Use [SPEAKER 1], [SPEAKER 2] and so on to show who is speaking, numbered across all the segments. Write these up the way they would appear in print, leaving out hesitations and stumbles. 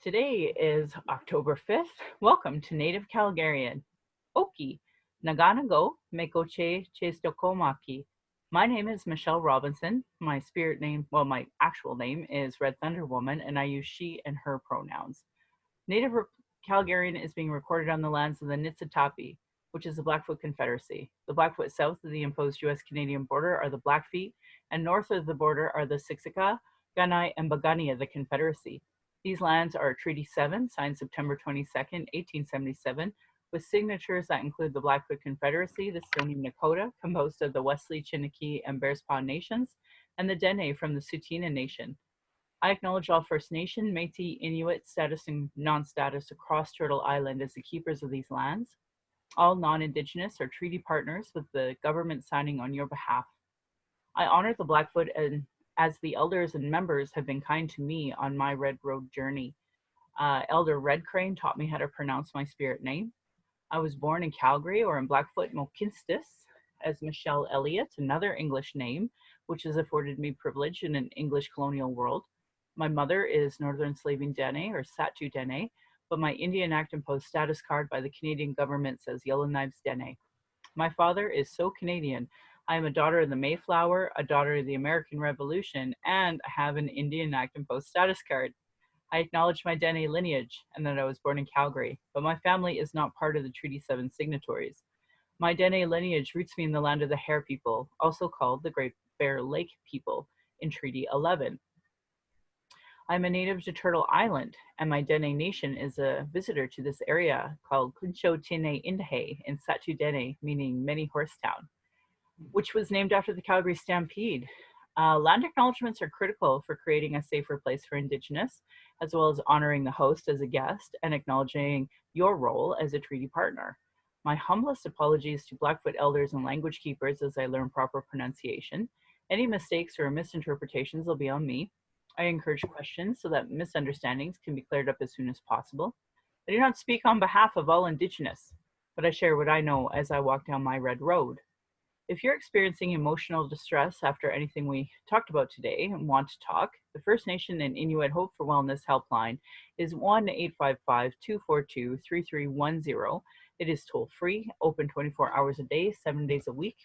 [SPEAKER 1] Today is October 5th. Welcome to Native Calgarian. Oki, Naganago, Mekoche Chestokomaki. My name is Michelle Robinson. My my actual name is Red Thunder Woman, and I use she and her pronouns. Native Calgarian is being recorded on the lands of the Niitsitapi, which is the Blackfoot Confederacy. The Blackfoot south of the imposed U.S.-Canadian border are the Blackfeet, and north of the border are the Siksika, Kainai, and Piikani of the Confederacy. These lands are Treaty 7, signed September 22nd, 1877, with signatures that include the Blackfoot Confederacy, the Stoney Nakoda, composed of the Wesley, Chiniki, and Bearspaw nations, and the Dene from the Tsuut'ina Nation. I acknowledge all First Nation, Métis, Inuit, status and non-status across Turtle Island as the keepers of these lands. All non-Indigenous are treaty partners with the government signing on your behalf. I honor the Blackfoot and as the elders and members have been kind to me on my Red Road journey. Elder Red Crane taught me how to pronounce my spirit name. I was born in Calgary, or in Blackfoot Mokinstis, as Michelle Elliott, another English name, which has afforded me privilege in an English colonial world. My mother is Northern Slaving Dene, or Satu Dene, but my Indian Act imposed status card by the Canadian government says Yellowknives Dene. My father is so Canadian. I am a daughter of the Mayflower, a daughter of the American Revolution, and I have an Indian Act imposed status card. I acknowledge my Dene lineage and that I was born in Calgary, but my family is not part of the Treaty 7 signatories. My Dene lineage roots me in the land of the Hare people, also called the Great Bear Lake people, in Treaty 11. I'm a native to Turtle Island, and my Dene Nation is a visitor to this area called Kuncho Tine Indahe in Satu Dene, meaning many horse town, which was named after the Calgary Stampede. Land acknowledgements are critical for creating a safer place for Indigenous, as well as honoring the host as a guest and acknowledging your role as a treaty partner. My humblest apologies to Blackfoot elders and language keepers as I learn proper pronunciation. Any mistakes or misinterpretations will be on me. I encourage questions so that misunderstandings can be cleared up as soon as possible. I do not speak on behalf of all Indigenous, but I share what I know as I walk down my red road. If you're experiencing emotional distress after anything we talked about today and want to talk, the First Nation and Inuit Hope for Wellness helpline is 1-855-242-3310. It is toll-free, open 24 hours a day, 7 days a week.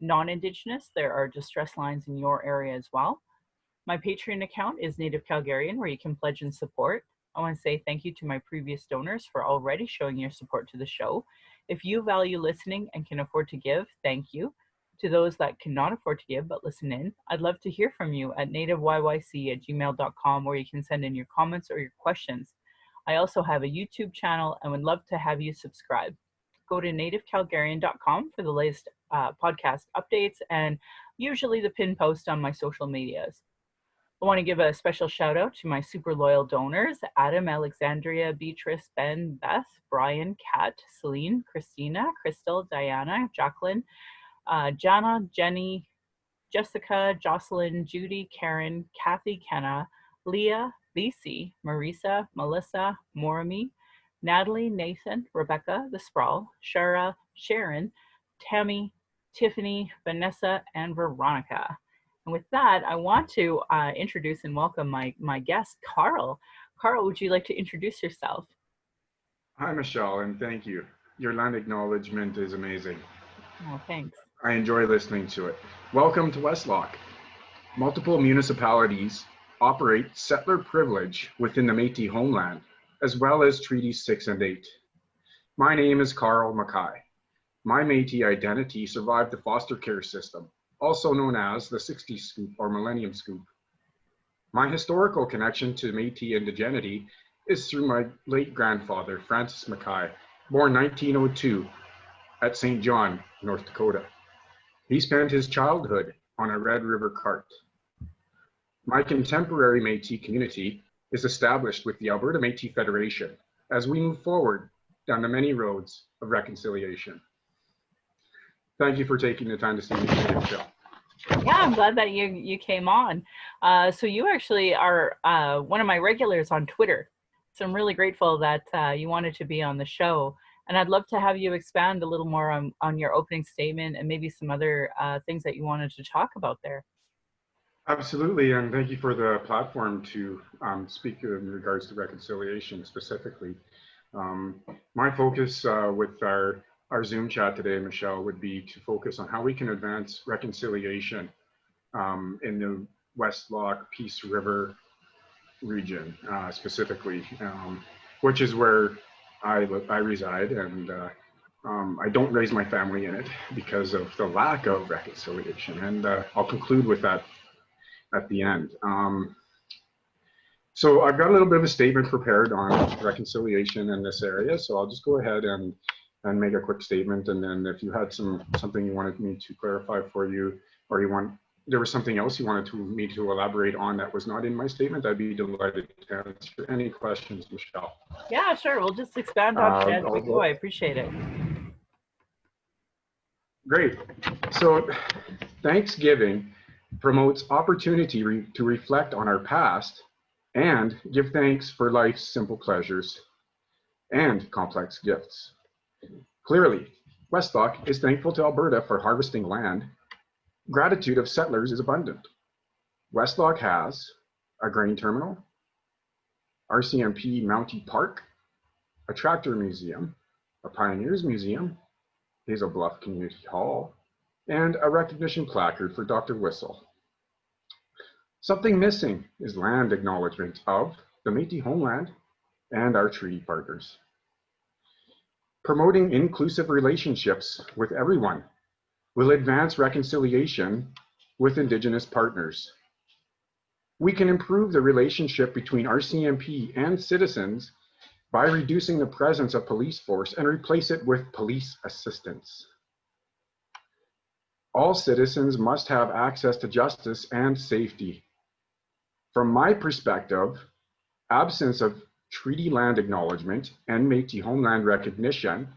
[SPEAKER 1] Non-Indigenous, there are distress lines in your area as well. My Patreon account is Native Calgarian, where you can pledge and support. I want to say thank you to my previous donors for already showing your support to the show. If you value listening and can afford to give, thank you. To those that cannot afford to give but listen in, I'd love to hear from you at nativeyyc@gmail.com, where you can send in your comments or your questions. I also have a YouTube channel and would love to have you subscribe. Go to nativecalgarian.com for the latest podcast updates and usually the pinned post on my social medias. I want to give a special shout out to my super loyal donors: Adam, Alexandria, Beatrice, Ben, Beth, Brian, Kat, Celine, Christina, Crystal, Diana, Jacqueline, Jana, Jenny, Jessica, Jocelyn, Judy, Karen, Kathy, Kenna, Leah, Lisi, Marisa, Melissa, Morami, Natalie, Nathan, Rebecca, The Sprawl, Shara, Sharon, Tammy, Tiffany, Vanessa, and Veronica. And with that, I want to introduce and welcome my guest, Carl. Carl, would you like to introduce yourself?
[SPEAKER 2] Hi, Michelle, and thank you. Your land acknowledgement is amazing.
[SPEAKER 1] Oh, thanks.
[SPEAKER 2] I enjoy listening to it. Welcome to Westlock. Multiple municipalities operate settler privilege within the Métis homeland, as well as Treaties 6 and 8. My name is Carl McKay. My Métis identity survived the foster care system, also known as the 60s Scoop or Millennium Scoop. My historical connection to Métis indigeneity is through my late grandfather, Francis McKay, born 1902 at St. John, North Dakota. He spent his childhood on a Red River cart. My contemporary Métis community is established with the Alberta Métis Federation as we move forward down the many roads of reconciliation. Thank you for taking the time to see me today, Michelle.
[SPEAKER 1] Yeah, I'm glad that you came on. So you actually are one of my regulars on Twitter. So I'm really grateful that you wanted to be on the show. And I'd love to have you expand a little more on your opening statement and maybe some other things that you wanted to talk about there.
[SPEAKER 2] Absolutely, and thank you for the platform to speak in regards to reconciliation specifically. Um, my focus with our Zoom chat today, Michelle, would be to focus on how we can advance reconciliation in the West Loch Peace River region specifically, which is where I reside, and I don't raise my family in it because of the lack of reconciliation. And I'll conclude with that at the end. So I've got a little bit of a statement prepared on reconciliation in this area. So I'll just go ahead and make a quick statement. And then if you had something you wanted me to clarify for you, or there was something else you wanted me to elaborate on that was not in my statement, I'd be delighted to answer any questions, Michelle.
[SPEAKER 1] Yeah, sure. We'll just expand on it as we go. I appreciate it.
[SPEAKER 2] Great. So Thanksgiving promotes opportunity to reflect on our past and give thanks for life's simple pleasures and complex gifts. Clearly, West Loch is thankful to Alberta for harvesting land. Gratitude of settlers is abundant. West Loch has a grain terminal, RCMP Mountie Park, a tractor museum, a pioneers museum, Hazel Bluff Community Hall, and a recognition placard for Dr. Whistle. Something missing is land acknowledgement of the Métis homeland and our treaty partners. Promoting inclusive relationships with everyone will advance reconciliation with Indigenous partners. We can improve the relationship between RCMP and citizens by reducing the presence of police force and replace it with police assistance. All citizens must have access to justice and safety. From my perspective, absence of treaty land acknowledgement and Métis homeland recognition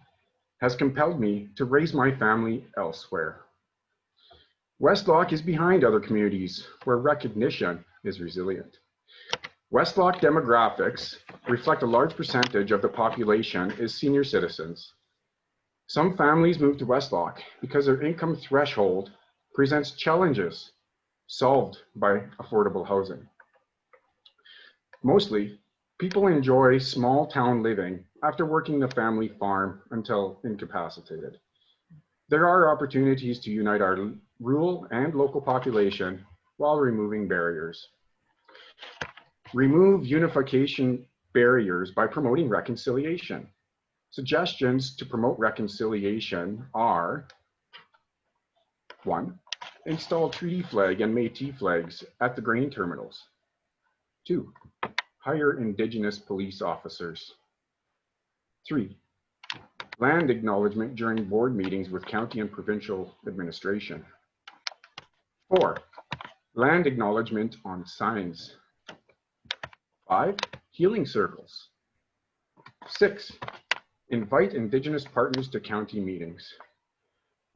[SPEAKER 2] has compelled me to raise my family elsewhere. West Loch is behind other communities where recognition is resilient. West Loch demographics reflect a large percentage of the population is senior citizens. Some families move to West Loch because their income threshold presents challenges solved by affordable housing. Mostly, people enjoy small town living after working the family farm until incapacitated. There are opportunities to unite our rural and local population while removing barriers. Remove unification barriers by promoting reconciliation. Suggestions to promote reconciliation are: 1. Install treaty flag and Métis flags at the grain terminals. 2. Hire Indigenous police officers. 3. Land acknowledgement during board meetings with county and provincial administration. 4. Land acknowledgement on signs. 5. Healing circles. 6. Invite Indigenous partners to county meetings.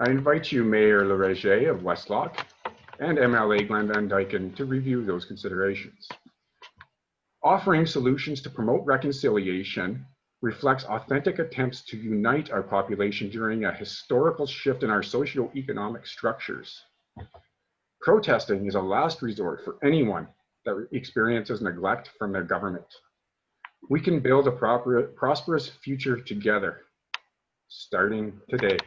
[SPEAKER 2] I invite you, Mayor Lareger of West Loch and MLA Glenn Van Dyken to review those considerations. Offering solutions to promote reconciliation reflects authentic attempts to unite our population during a historical shift in our socio-economic structures. Protesting is a last resort for anyone that experiences neglect from their government. We can build a prosperous future together, starting today.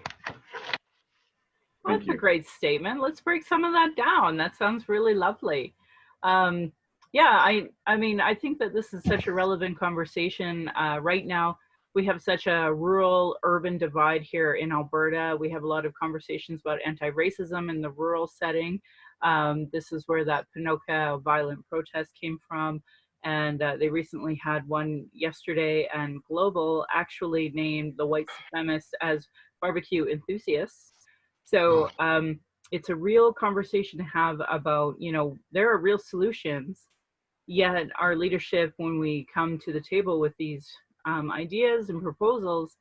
[SPEAKER 1] Well, that's a great statement. Let's break some of that down. That sounds really lovely. Yeah, I mean, I think that this is such a relevant conversation right now. We have such a rural-urban divide here in Alberta. We have a lot of conversations about anti-racism in the rural setting. This is where that Pinoca violent protest came from. And they recently had one yesterday, and Global actually named the white supremacists as barbecue enthusiasts. So it's a real conversation to have about, you know, there are real solutions, yet our leadership, when we come to the table with these ideas and proposals,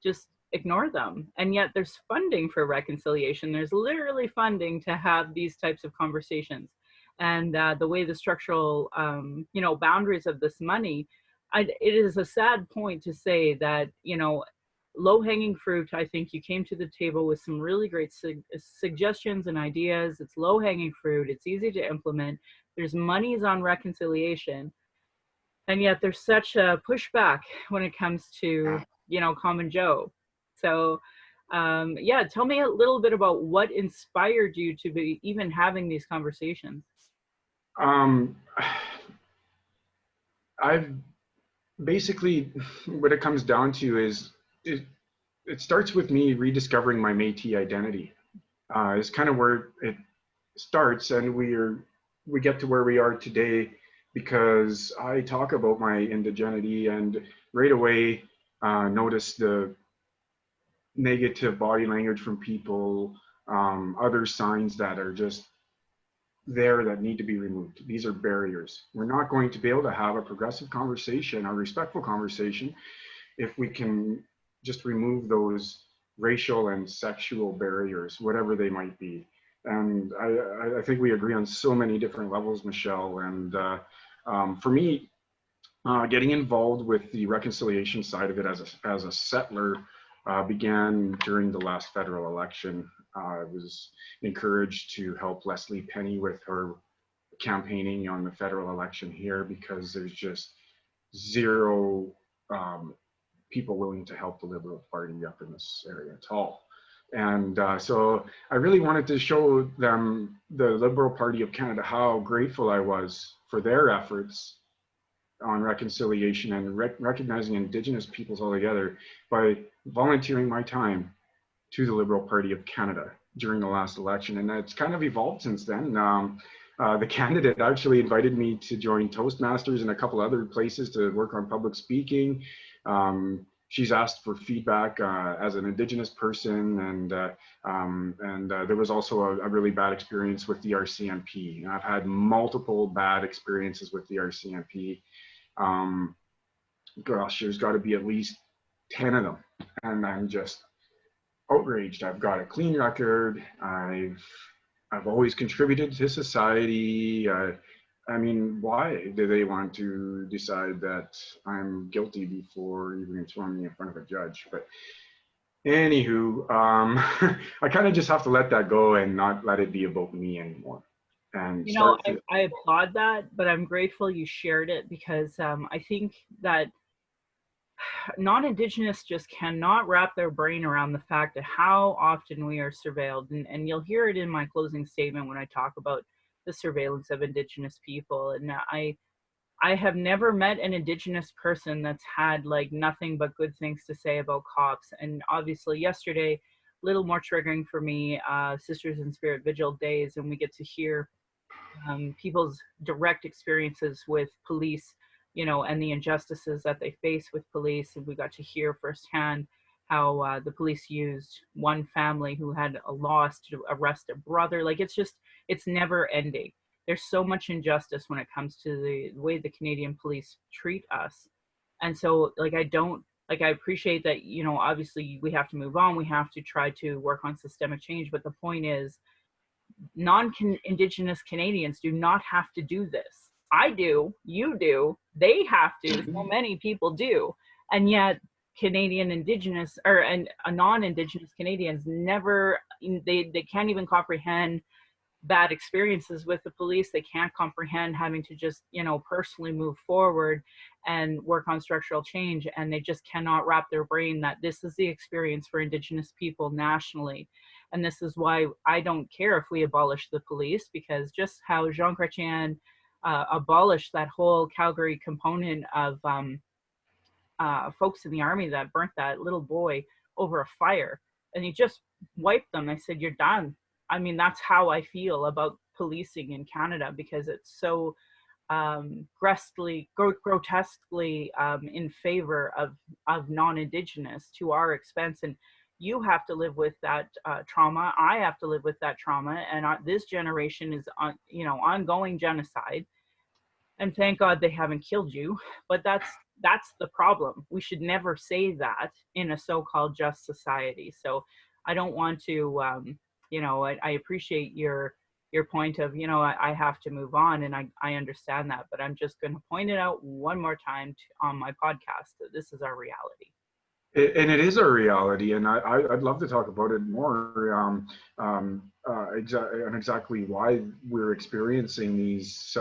[SPEAKER 1] just ignore them. And yet there's funding for reconciliation. There's literally funding to have these types of conversations. And the way the structural, you know, boundaries of this money, it is a sad point to say that, you know, low-hanging fruit. I think you came to the table with some really great suggestions and ideas. It's low-hanging fruit. It's easy to implement. There's monies on reconciliation, and yet there's such a pushback when it comes to, common Joe. So, yeah, tell me a little bit about what inspired you to be even having these conversations.
[SPEAKER 2] Um, I've basically, what it comes down to is it starts with me rediscovering my Métis identity. It's kind of where it starts, and we get to where we are today because I talk about my indigeneity, and right away notice the negative body language from people, other signs that are just there that need to be removed. These are barriers. We're not going to be able to have a progressive conversation, a respectful conversation, if we can just remove those racial and sexual barriers, whatever they might be. And I think we agree on so many different levels, Michelle. And for me, getting involved with the reconciliation side of it as a settler began during the last federal election. I was encouraged to help Leslie Penny with her campaigning on the federal election here because there's just zero people willing to help the Liberal Party up in this area at all. And so I really wanted to show them, the Liberal Party of Canada, how grateful I was for their efforts on reconciliation and recognizing Indigenous peoples altogether by volunteering my time to the Liberal Party of Canada during the last election. And it's kind of evolved since then. The candidate actually invited me to join Toastmasters and a couple other places to work on public speaking. She's asked for feedback as an Indigenous person, and there was also a really bad experience with the RCMP. I've had multiple bad experiences with the RCMP. Gosh, there's got to be at least 10 of them, and I'm just outraged. I've got a clean record. I've always contributed to society. I mean, why do they want to decide that I'm guilty before even throwing me in front of a judge? But anywho, I kind of just have to let that go and not let it be about me anymore. And
[SPEAKER 1] I applaud that, but I'm grateful you shared it because I think that non-Indigenous just cannot wrap their brain around the fact of how often we are surveilled. And you'll hear it in my closing statement when I talk about the surveillance of Indigenous people. And I have never met an Indigenous person that's had like nothing but good things to say about cops. And obviously yesterday, a little more triggering for me, Sisters in Spirit Vigil days, and we get to hear people's direct experiences with police, and the injustices that they face with police. And we got to hear firsthand how the police used one family who had a loss to arrest a brother. Like, it's never ending. There's so much injustice when it comes to the way the Canadian police treat us. And so, I appreciate that, obviously we have to move on. We have to try to work on systemic change. But the point is, non-Indigenous Canadians do not have to do this. I do, you do, they have to, so many people do. And yet Canadian Indigenous and non-Indigenous Canadians never, they can't even comprehend bad experiences with the police. They can't comprehend having to just, personally move forward and work on structural change. And they just cannot wrap their brain that this is the experience for Indigenous people nationally. And this is why I don't care if we abolish the police, because just how Jean Chrétien abolished that whole Calgary component of folks in the army that burnt that little boy over a fire, and he just wiped them. I said, you're done. I mean, that's how I feel about policing in Canada, because it's so grotesquely in favor of non-Indigenous to our expense. And you have to live with that trauma. I have to live with that trauma. And this generation is on, ongoing genocide. And thank God they haven't killed you. But that's the problem. We should never say that in a so-called just society. So I don't want to, I appreciate your point of, I have to move on, and I understand that, but I'm just going to point it out one more time on my podcast that this is our reality.
[SPEAKER 2] And it is a reality, and I'd love to talk about it more, and exactly why we're experiencing these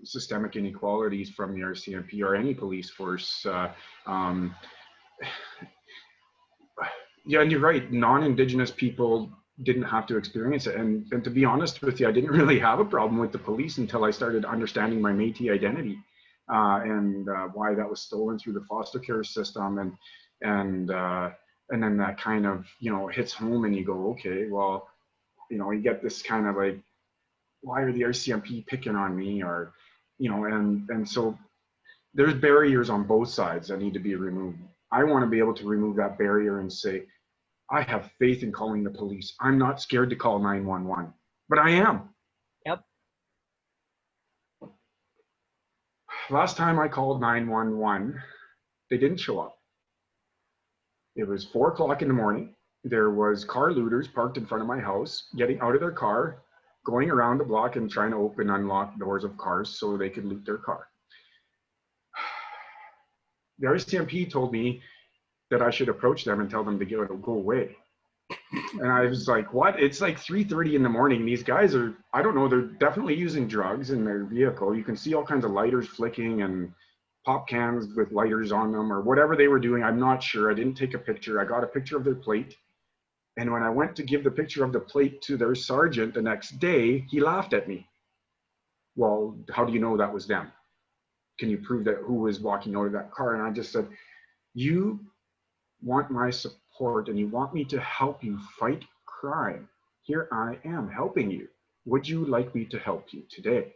[SPEAKER 2] systemic inequalities from the RCMP or any police force. Um, yeah, and you're right. Non-Indigenous people didn't have to experience it, and to be honest with you, I didn't really have a problem with the police until I started understanding my Métis identity, and why that was stolen through the foster care system, and and then that kind of hits home, and you go, okay, well, you get this kind of like, why are the RCMP picking on me, or and so there's barriers on both sides that need to be removed. I want to be able to remove that barrier and say, I have faith in calling the police. I'm not scared to call 911, but I am.
[SPEAKER 1] Yep.
[SPEAKER 2] Last time I called 911, they didn't show up. It was 4 o'clock in the morning. There was car looters parked in front of my house, getting out of their car, going around the block and trying to open and unlock doors of cars so they could loot their car. The RCMP told me that I should approach them and tell them to go away. And I was like, what? It's like 3:30 in the morning. These guys are, I don't know, they're definitely using drugs in their vehicle. You can see all kinds of lighters flicking and pop cans with lighters on them or whatever they were doing. I'm not sure. I didn't take a picture. I got a picture of their plate. And when I went to give the picture of the plate to their sergeant the next day, he laughed at me. Well, how do you know that was them? Can you prove that who was walking out of that car? And I just said, you want my support and you want me to help you fight crime. Here I am helping you. Would you like me to help you today?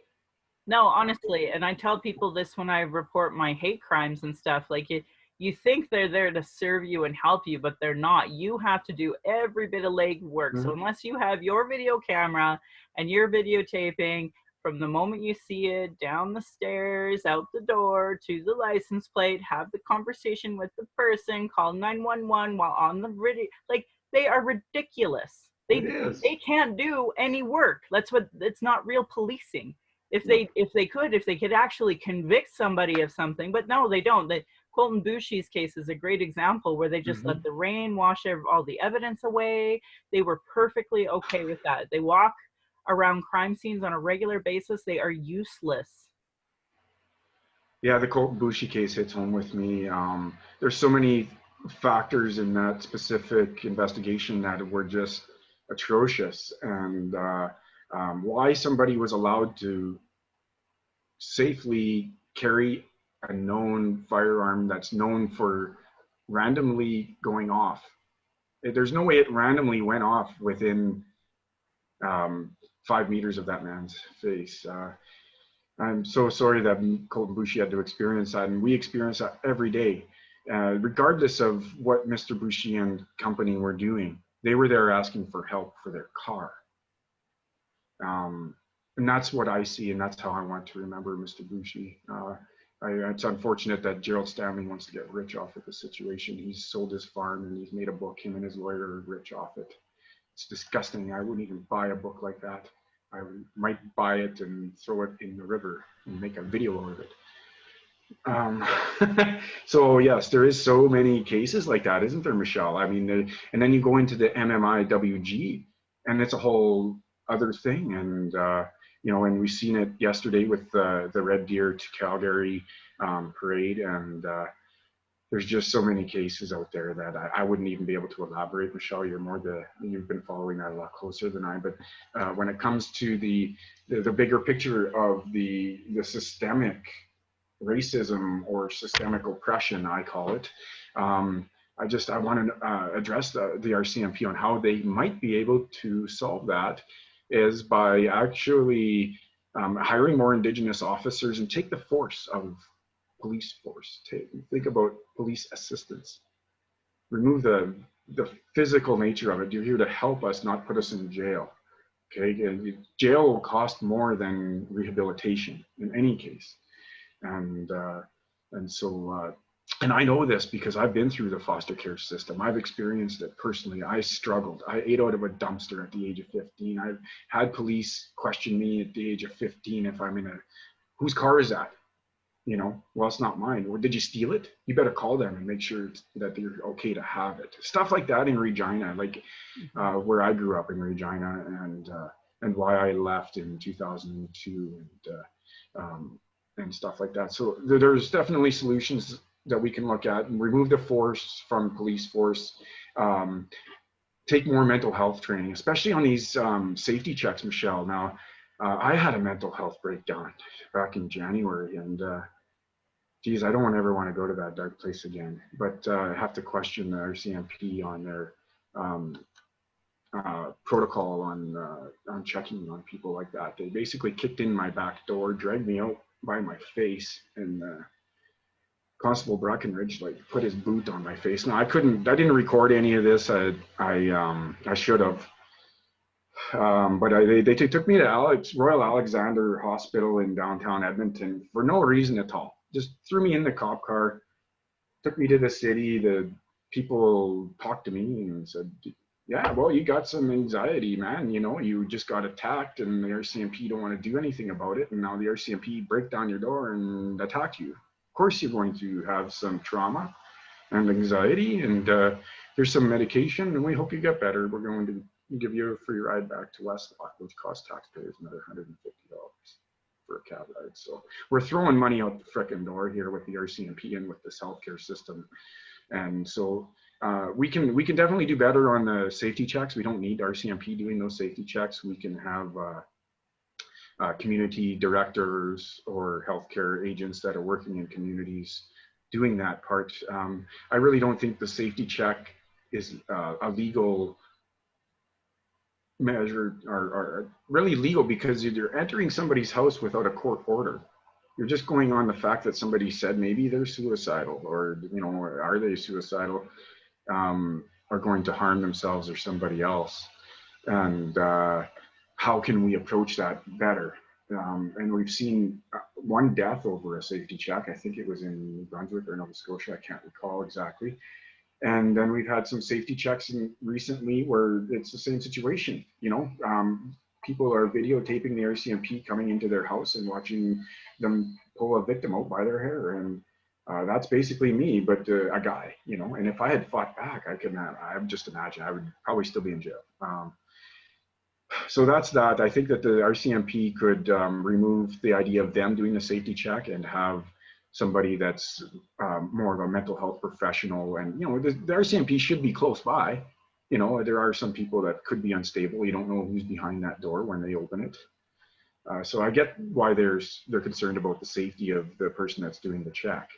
[SPEAKER 1] No, honestly, and I tell people this when I report my hate crimes and stuff, like you think they're there to serve you and help you, but they're not. You have to do every bit of leg work. So unless you have your video camera and you're videotaping from the moment you see it, down the stairs, out the door, to the license plate, have the conversation with the person, call 911 while on the video, like they are ridiculous.
[SPEAKER 2] It is.
[SPEAKER 1] They can't do any work. It's not real policing. If they could actually convict somebody of something, but no, they don't. Colton Boushie's case is a great example where they just let the rain wash all the evidence away. They were perfectly okay with that. They walk around crime scenes on a regular basis. They are useless.
[SPEAKER 2] Yeah, the Colton Boushie case hits home with me. There's so many factors in that specific investigation that were just atrocious, and why somebody was allowed to safely carry a known firearm that's known for randomly going off. There's no way it randomly went off within 5 meters of that man's face. I'm so sorry that Colton Boushie had to experience that, and we experience that every day. Regardless of what Mr. Boushie and company were doing, they were there asking for help for their car. And that's what I see, and that's how I want to remember Mr. Boushie. It's unfortunate that Gerald Stanley wants to get rich off of the situation. He's sold his farm and he's made a book. Him and his lawyer are rich off it. It's disgusting. I wouldn't even buy a book like that. I might buy it and throw it in the river and make a video of it. So yes, there is so many cases like that, isn't there, Michelle? I mean, and then you go into the MMIWG, and it's a whole other thing. And and we've seen it yesterday with the Red Deer to Calgary parade, and there's just so many cases out there that I wouldn't even be able to elaborate. Michelle, you've been following that a lot closer than I. But when it comes to the bigger picture of the systemic racism or systemic oppression, I call it, I want to address the RCMP on how they might be able to solve that is by actually hiring more Indigenous officers and take the force of police force. Think about police assistance. Remove the physical nature of it. You're here to help us, not put us in jail. Okay, jail will cost more than rehabilitation in any case, and so. And I know this because I've been through the foster care system. I've experienced it personally. I struggled. I ate out of a dumpster at the age of 15. I've had police question me at the age of 15 if I'm in whose car is that? well, it's not mine. Or did you steal it? You better call them and make sure that they're okay to have it. Stuff like that in Regina, like where I grew up in Regina, and why I left in 2002, and stuff like that. So there's definitely solutions that we can look at and remove the force from police force. Um, Take more mental health training, especially on these safety checks, Michelle. Now, I had a mental health breakdown back in January, and geez, I don't ever want to go to that dark place again. But I have to question the RCMP on their um, protocol on checking on people like that. They basically kicked in my back door, dragged me out by my face, and Constable Breckenridge like put his boot on my face. Now I didn't record any of this. I should have. But they took me to Royal Alexander Hospital in downtown Edmonton for no reason at all. Just threw me in the cop car, took me to the city. The people talked to me and said, yeah, well, you got some anxiety, man. You just got attacked and the RCMP don't want to do anything about it. And now the RCMP break down your door and attack you. Of course, you're going to have some trauma and anxiety, and here's some medication, and we hope you get better. We're going to give you a free ride back to Westlock, which costs taxpayers another $150 for a cab ride. So we're throwing money out the frickin' door here with the RCMP and with this healthcare system. And so we can definitely do better on the safety checks. We don't need RCMP doing those safety checks. We can have community directors or healthcare agents that are working in communities doing that part. I really don't think the safety check is a legal measure or really legal, because you're entering somebody's house without a court order. You're just going on the fact that somebody said maybe they're suicidal, or are they suicidal, are going to harm themselves or somebody else, and how can we approach that better? And we've seen one death over a safety check. I think it was in New Brunswick or Nova Scotia. I can't recall exactly. And then we've had some safety checks recently where it's the same situation. People are videotaping the RCMP coming into their house and watching them pull a victim out by their hair. And that's basically me, but a guy, and if I had fought back, I would just imagine I would probably still be in jail. So that's that. I think that the RCMP could remove the idea of them doing the safety check and have somebody that's more of a mental health professional. And, the RCMP should be close by. There are some people that could be unstable. You don't know who's behind that door when they open it. So I get why they're concerned about the safety of the person that's doing the check.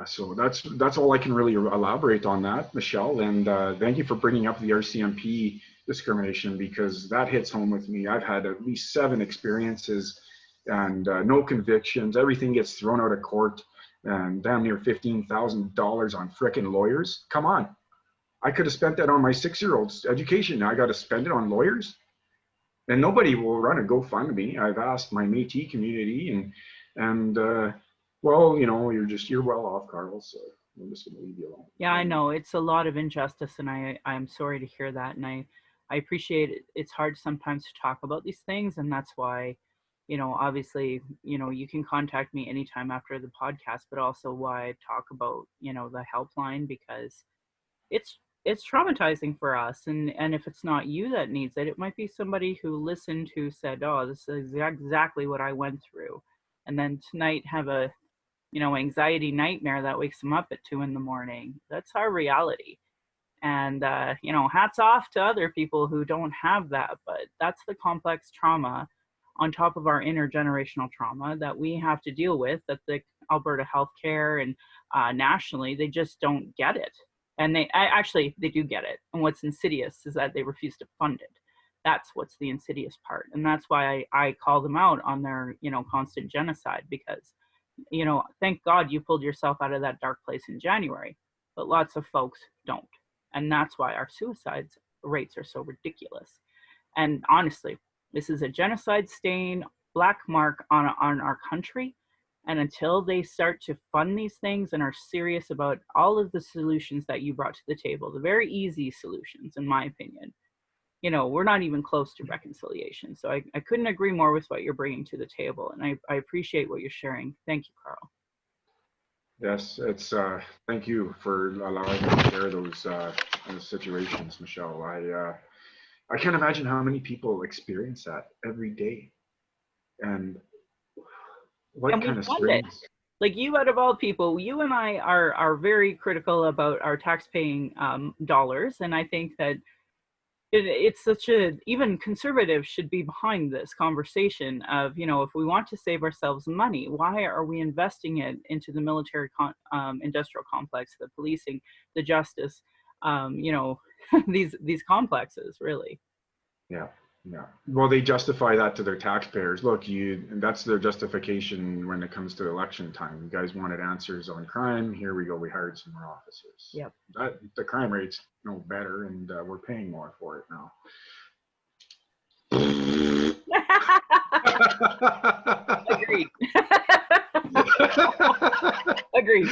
[SPEAKER 2] So that's all I can really elaborate on that, Michelle. And thank you for bringing up the RCMP discrimination, because that hits home with me. I've had at least 7 experiences and no convictions. Everything gets thrown out of court, and damn near $15,000 on frickin' lawyers. Come on. I could have spent that on my 6-year-old's education. Now I got to spend it on lawyers? And nobody will run a GoFundMe. I've asked my Métis community, and well, you're well off, Carl, so I'm just going to leave you alone.
[SPEAKER 1] Yeah, I know. It's a lot of injustice, and I'm sorry to hear that. And I appreciate it. It's hard sometimes to talk about these things, and that's why, obviously, you can contact me anytime after the podcast, but also why I talk about, the helpline, because it's traumatizing for us. And if it's not you that needs it, it might be somebody who listened, who said, oh, this is exactly what I went through. And then tonight have a, anxiety nightmare that wakes them up at 2 a.m. That's our reality. And, hats off to other people who don't have that, but that's the complex trauma on top of our intergenerational trauma that we have to deal with, that the Alberta healthcare and nationally, they just don't get it. And they do get it. And what's insidious is that they refuse to fund it. That's what's the insidious part. And that's why I call them out on their, constant genocide, because, thank God you pulled yourself out of that dark place in January, but lots of folks don't. And that's why our suicide rates are so ridiculous. And honestly, this is a genocide stain, black mark on our country. And until they start to fund these things and are serious about all of the solutions that you brought to the table, the very easy solutions, in my opinion, we're not even close to reconciliation. So I couldn't agree more with what you're bringing to the table. And I appreciate what you're sharing. Thank you, Carl.
[SPEAKER 2] Yes, it's thank you for allowing me to share those situations, Michelle. I can't imagine how many people experience that every day, and what
[SPEAKER 1] And we
[SPEAKER 2] kind of
[SPEAKER 1] fund it.
[SPEAKER 2] strains.
[SPEAKER 1] Like you, out of all people, you and I are very critical about our tax-paying dollars, and I think that it's such a, even conservatives should be behind this conversation of, if we want to save ourselves money, why are we investing it into the military industrial complex, the policing, the justice, these complexes, really.
[SPEAKER 2] Yeah, yeah. Well, they justify that to their taxpayers. Look, that's their justification when it comes to election time. You guys wanted answers on crime. Here we go. We hired some more officers.
[SPEAKER 1] Yep.
[SPEAKER 2] The crime rate's no better, and we're paying more for it now.
[SPEAKER 1] Agreed. Agreed.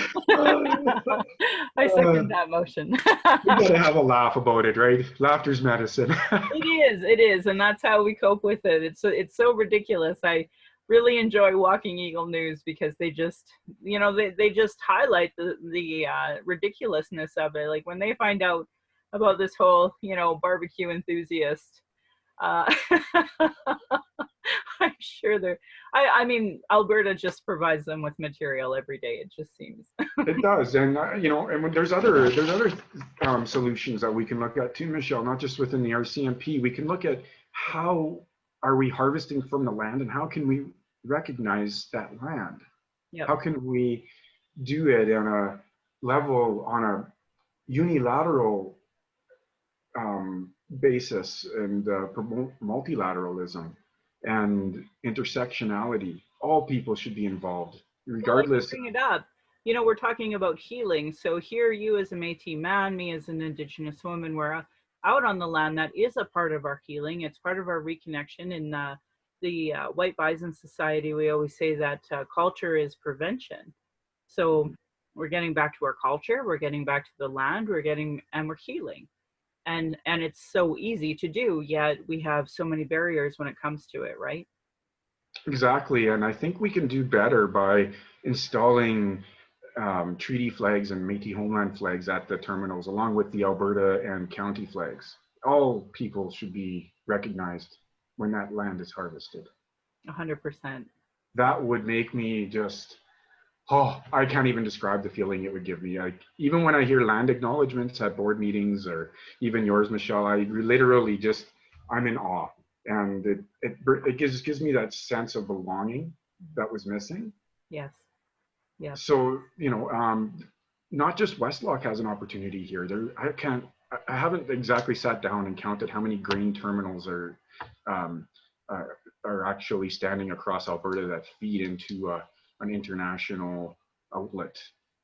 [SPEAKER 1] I second that motion.
[SPEAKER 2] We gotta have a laugh about it, right? Laughter's medicine.
[SPEAKER 1] It is, and that's how we cope with it. It's so ridiculous. I really enjoy Walking Eagle News because they just, they just highlight the ridiculousness of it. Like when they find out about this whole, barbecue enthusiast, I'm sure I mean, Alberta just provides them with material every day. It just seems.
[SPEAKER 2] It does, and and when there's other solutions that we can look at too, Michelle. Not just within the RCMP, we can look at how are we harvesting from the land, and how can we recognize that land?
[SPEAKER 1] Yep.
[SPEAKER 2] How can we do it on a level, on a unilateral basis, and promote multilateralism and intersectionality? All people should be involved, regardless.
[SPEAKER 1] Well, bring it up. We're talking about healing. So here, you as a Métis man, me as an Indigenous woman, we're out on the land. That is a part of our healing. It's part of our reconnection. In the White Bison Society, we always say that culture is prevention. So we're getting back to our culture. We're getting back to the land. We're healing. And it's so easy to do, yet we have so many barriers when it comes to it, right?
[SPEAKER 2] Exactly, and I think we can do better by installing treaty flags and Métis homeland flags at the terminals, along with the Alberta and county flags. All people should be recognized when that land is harvested.
[SPEAKER 1] 100%.
[SPEAKER 2] That would make me just, I can't even describe the feeling it would give me. Even when I hear land acknowledgements at board meetings, or even yours, Michelle, I literally just, I'm in awe. And it gives me that sense of belonging that was missing.
[SPEAKER 1] Yes. Yeah.
[SPEAKER 2] So, not just Westlock has an opportunity here. I haven't exactly sat down and counted how many grain terminals are actually standing across Alberta that feed into an international outlet.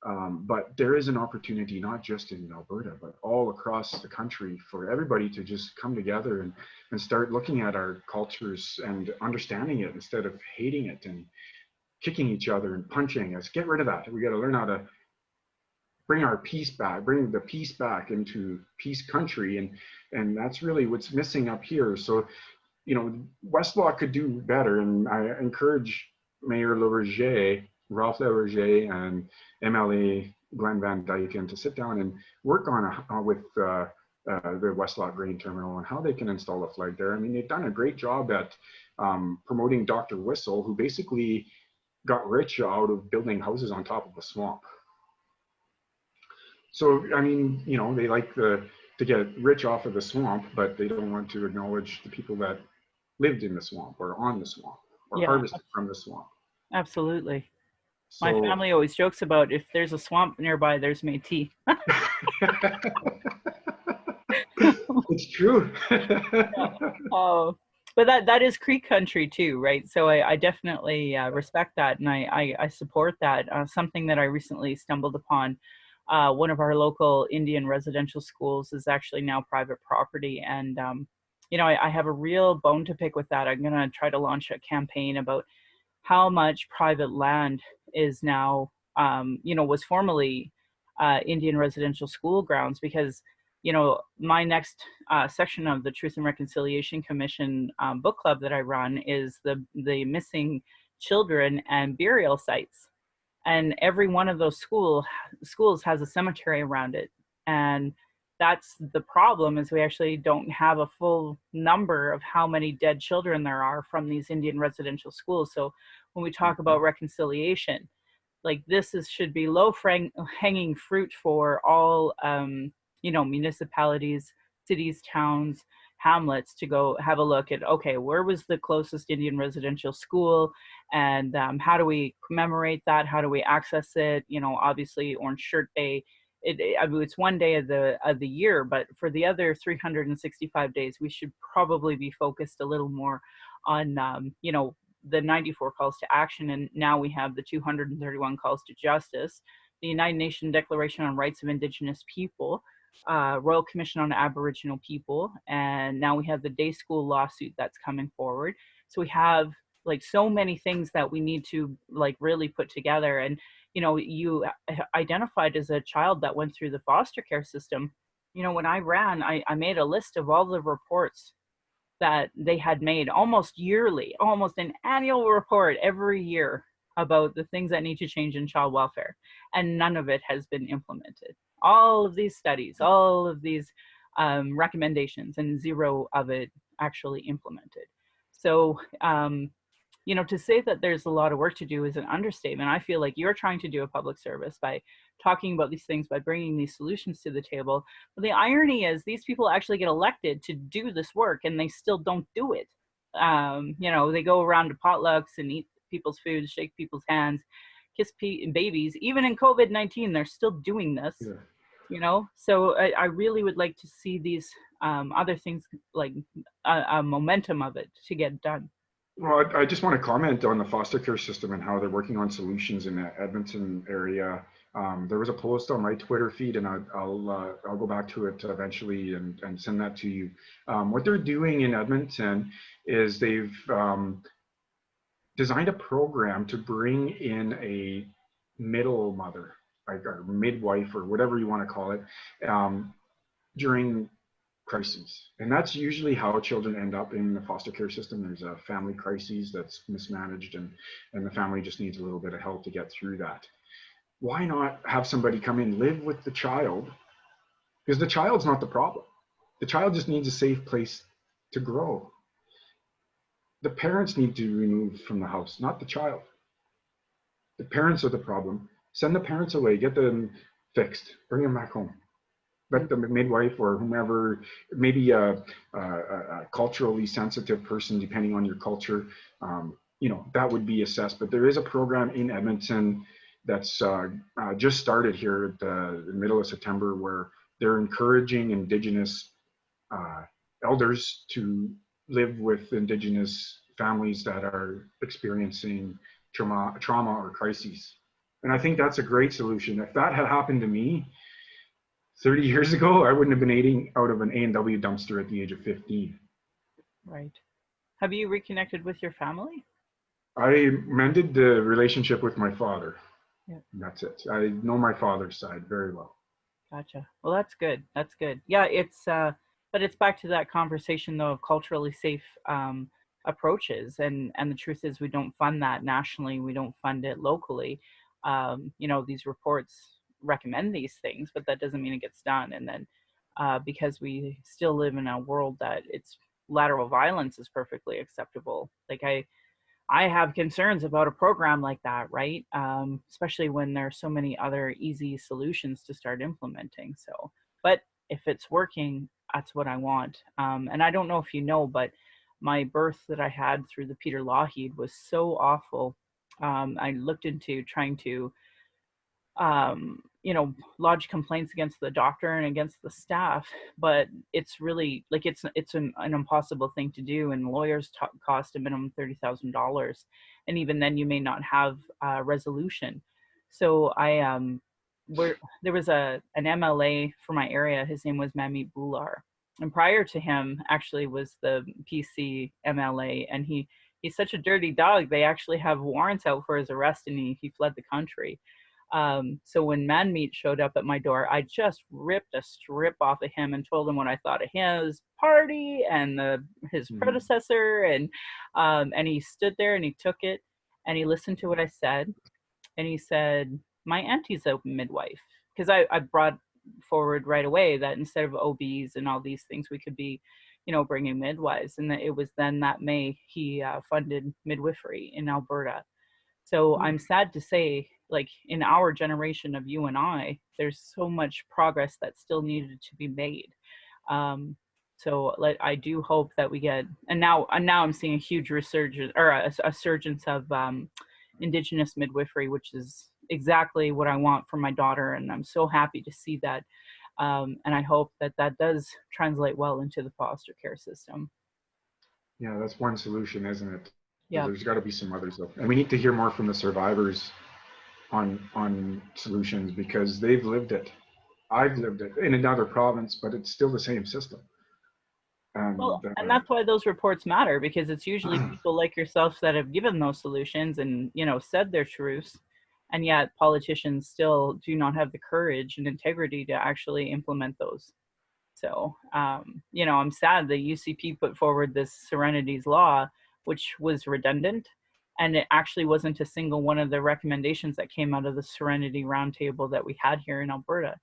[SPEAKER 2] But there is an opportunity, not just in Alberta, but all across the country, for everybody to just come together and start looking at our cultures and understanding it instead of hating it and kicking each other and punching us. Get rid of that. We got to learn how to bring our peace back, bring the peace back into peace country. And that's really what's missing up here. So, Westlock could do better. And I encourage Mayor Ralph Laverger, and MLA Glenn Van Dyken to sit down and work on with the Westlock Grain Terminal and how they can install a flag there. I mean, they've done a great job at promoting Dr. Whistle, who basically got rich out of building houses on top of a swamp. So, I mean, they like to get rich off of the swamp, but they don't want to acknowledge the people that lived in the swamp or on the swamp or harvested from the swamp.
[SPEAKER 1] Absolutely.
[SPEAKER 2] So,
[SPEAKER 1] my family always jokes about, if there's a swamp nearby, there's Métis.
[SPEAKER 2] It's true.
[SPEAKER 1] Oh, but that is Creek country too, right? So I definitely respect that, and I support that. Something that I recently stumbled upon, one of our local Indian residential schools is actually now private property, and I have a real bone to pick with that. I'm going to try to launch a campaign about how much private land is now, was formerly Indian residential school grounds, because my next section of the Truth and Reconciliation Commission book club that I run is the missing children and burial sites. And every one of those schools has a cemetery around it. And that's the problem, is we actually don't have a full number of how many dead children there are from these Indian residential schools. So when we talk about reconciliation, like should be low hanging fruit for all, municipalities, cities, towns, hamlets to go have a look at, okay, where was the closest Indian residential school, and how do we commemorate that? How do we access it? Obviously Orange Shirt Day, it's one day of the year, but for the other 365 days, we should probably be focused a little more on, the 94 calls to action, and now we have the 231 calls to justice, the United Nations Declaration on Rights of Indigenous People, Royal Commission on Aboriginal People, and now we have the day school lawsuit that's coming forward. So we have like so many things that we need to like really put together. And you identified as a child that went through the foster care system. When I ran, I made a list of all the reports that they had made almost yearly, almost an annual report every year about the things that need to change in child welfare, and none of it has been implemented. All of these studies, all of these recommendations, and zero of it actually implemented. So to say that there's a lot of work to do is an understatement. I feel like you're trying to do a public service by talking about these things, by bringing these solutions to the table. But the irony is these people actually get elected to do this work and they still don't do it. They go around to potlucks and eat people's food, shake people's hands, kiss babies. Even in COVID-19, they're still doing this. Yeah. So I really would like to see these other things, like a momentum of it to get done.
[SPEAKER 2] Well, I just want to comment on the foster care system and how they're working on solutions in the Edmonton area. There was a post on my Twitter feed, and I'll go back to it eventually and send that to you. What they're doing in Edmonton is they've designed a program to bring in a middle mother, like a midwife or whatever you want to call it, during crises. And that's usually how children end up in the foster care system. There's a family crisis that's mismanaged, and the family just needs a little bit of help to get through that. Why not have somebody come in, live with the child? Because the child's not the problem. The child just needs a safe place to grow. The parents need to be removed from the house, not the child. The parents are the problem. Send the parents away, get them fixed, bring them back home. Let the midwife or whomever, maybe a culturally sensitive person, depending on your culture, that would be assessed. But there is a program in Edmonton that's just started here at the middle of September, where they're encouraging Indigenous elders to live with Indigenous families that are experiencing trauma or crises. And I think that's a great solution. If that had happened to me 30 years ago, I wouldn't have been eating out of an A&W dumpster at the age of 15.
[SPEAKER 1] Right. Have you reconnected with your family?
[SPEAKER 2] I mended the relationship with my father.
[SPEAKER 1] Yeah.
[SPEAKER 2] That's it. I know my father's side very well.
[SPEAKER 1] Gotcha. Well, that's good. That's good. Yeah, but it's back to that conversation though of culturally safe approaches, and the truth is we don't fund that nationally. We don't fund it locally. These reports recommend these things, but that doesn't mean it gets done. And then because we still live in a world that it's lateral violence is perfectly acceptable. Like I have concerns about a program like that, right? Especially when there are so many other easy solutions to start implementing. So, but if it's working, that's what I want. And I don't know if you know, but my birth that I had through the Peter Lougheed was so awful. I looked into trying to lodge complaints against the doctor and against the staff, but it's really like it's an impossible thing to do, and lawyers cost a minimum $30,000, and even then you may not have a resolution. So there was an MLA for my area. His name was Mamit Bular, and prior to him actually was the PC MLA, and he's such a dirty dog. They actually have warrants out for his arrest, and he fled the country. So when Man Meat showed up at my door, I just ripped a strip off of him and told him what I thought of his party and his predecessor, and he stood there and he took it and he listened to what I said, and he said, my auntie's a midwife, because I brought forward right away that instead of OBs and all these things, we could be, bringing midwives. And that it was then that May he funded midwifery in Alberta. So I'm sad to say, like, in our generation of you and I, there's so much progress that still needed to be made. So like, I do hope that we get, and now I'm seeing a huge resurgence, or a surgence of Indigenous midwifery, which is exactly what I want for my daughter, and I'm so happy to see that. And I hope that that does translate well into the foster care system.
[SPEAKER 2] Yeah, that's one solution, isn't it?
[SPEAKER 1] Yeah.
[SPEAKER 2] There's got to be some others though, and we need to hear more from the survivors on solutions, because they've lived it. I've lived it in another province, but it's still the same system.
[SPEAKER 1] Well, and that's why those reports matter, because it's usually people like yourself that have given those solutions and, said their truths, and yet politicians still do not have the courage and integrity to actually implement those. So, I'm sad that UCP put forward this Serenities law, which was redundant, and it actually wasn't a single one of the recommendations that came out of the Serenity Roundtable that we had here in Alberta.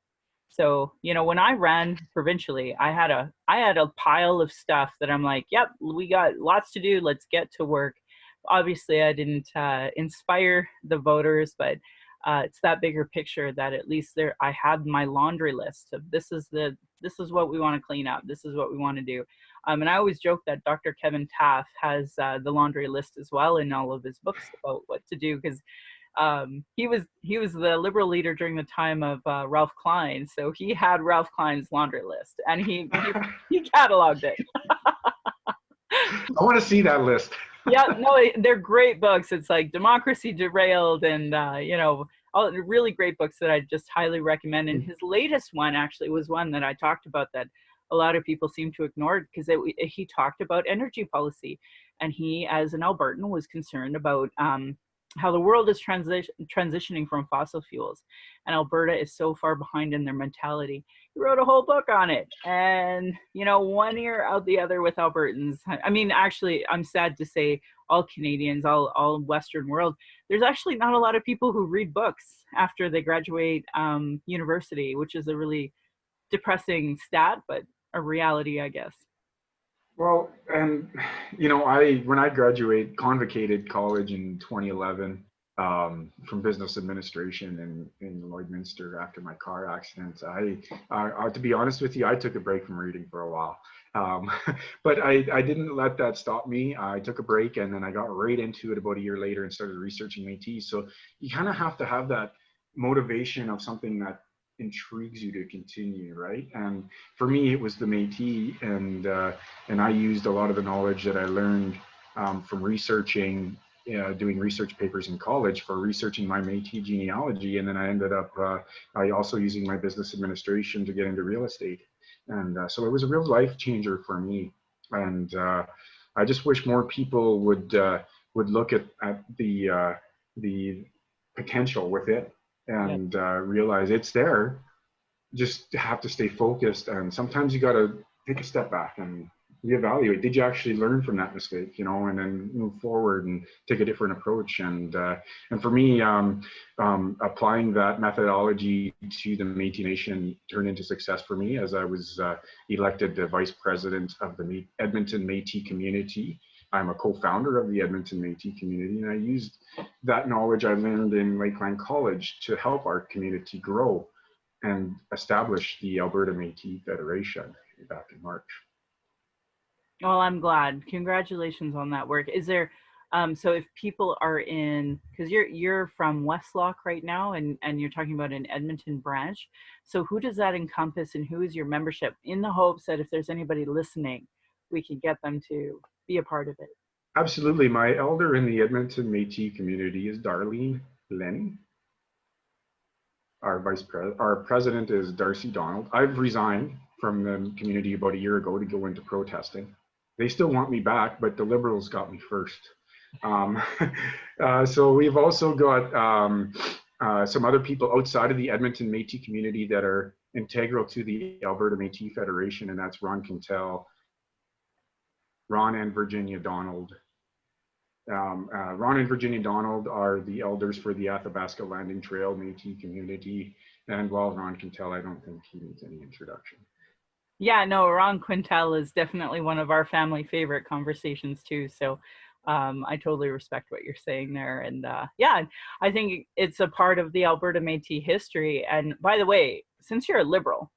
[SPEAKER 1] So, when I ran provincially, I had a pile of stuff that I'm like, yep, we got lots to do. Let's get to work. Obviously, I didn't inspire the voters, but it's that bigger picture that at least I had my laundry list of this is what we want to clean up. This is what we want to do. And I always joke that Dr. Kevin Taft has the laundry list as well in all of his books about what to do, because he was the Liberal leader during the time of Ralph Klein, so he had Ralph Klein's laundry list, and he cataloged it.
[SPEAKER 2] I want to see that list.
[SPEAKER 1] Yeah, no, they're great books. It's like Democracy Derailed, and all really great books that I just highly recommend. And his latest one actually was one that I talked about that a lot of people seem to ignore, because he talked about energy policy, and he, as an Albertan, was concerned about how the world is transitioning from fossil fuels, and Alberta is so far behind in their mentality. He wrote a whole book on it, and one ear out the other with Albertans. I mean, actually, I'm sad to say, all Canadians, all Western world, there's actually not a lot of people who read books after they graduate university, which is a really depressing stat, but a reality, I guess.
[SPEAKER 2] Well, and when I convocated college in 2011 from business administration in Lloydminster after my car accident, to be honest with you, I took a break from reading for a while. But I didn't let that stop me. I took a break, and then I got right into it about a year later and started researching Métis. So you kind of have to have that motivation of something that intrigues you to continue, right? And for me, it was the Métis, and I used a lot of the knowledge that I learned from researching, doing research papers in college for researching my Métis genealogy, and then I ended up I also using my business administration to get into real estate, and so it was a real life changer for me. And I just wish more people would look at the potential with it, and realize it's there. Just have to stay focused, and sometimes you got to take a step back and reevaluate. Did you actually learn from that mistake, and then move forward and take a different approach? And for me, applying that methodology to the Métis Nation turned into success for me, as I was elected the vice president of the Edmonton Métis community. I'm a co-founder of the Edmonton Métis community, and I used that knowledge I learned in Lakeland College to help our community grow and establish the Alberta Métis Federation back in March.
[SPEAKER 1] Well, I'm glad. Congratulations on that work. Is there, so if people are in, because you're from Westlock right now, and you're talking about an Edmonton branch, so who does that encompass, and who is your membership, in the hopes that if there's anybody listening, we can get them to be a part of it?
[SPEAKER 2] Absolutely. My elder in the Edmonton Métis community is Darlene Lenny. Our president is Darcy Donald. I've resigned from the community about a year ago to go into protesting. They still want me back, but the Liberals got me first. So we've also got some other people outside of the Edmonton Métis community that are integral to the Alberta Métis Federation, and that's Ron Quintel, Ron and Virginia Donald. Ron and Virginia Donald are the elders for the Athabasca Landing Trail Métis community, and while Ron Quintel, I don't think he needs any introduction.
[SPEAKER 1] Yeah, no, Ron Quintel is definitely one of our family favorite conversations too. So I totally respect what you're saying there. And yeah, I think it's a part of the Alberta Métis history. And by the way, since you're a Liberal,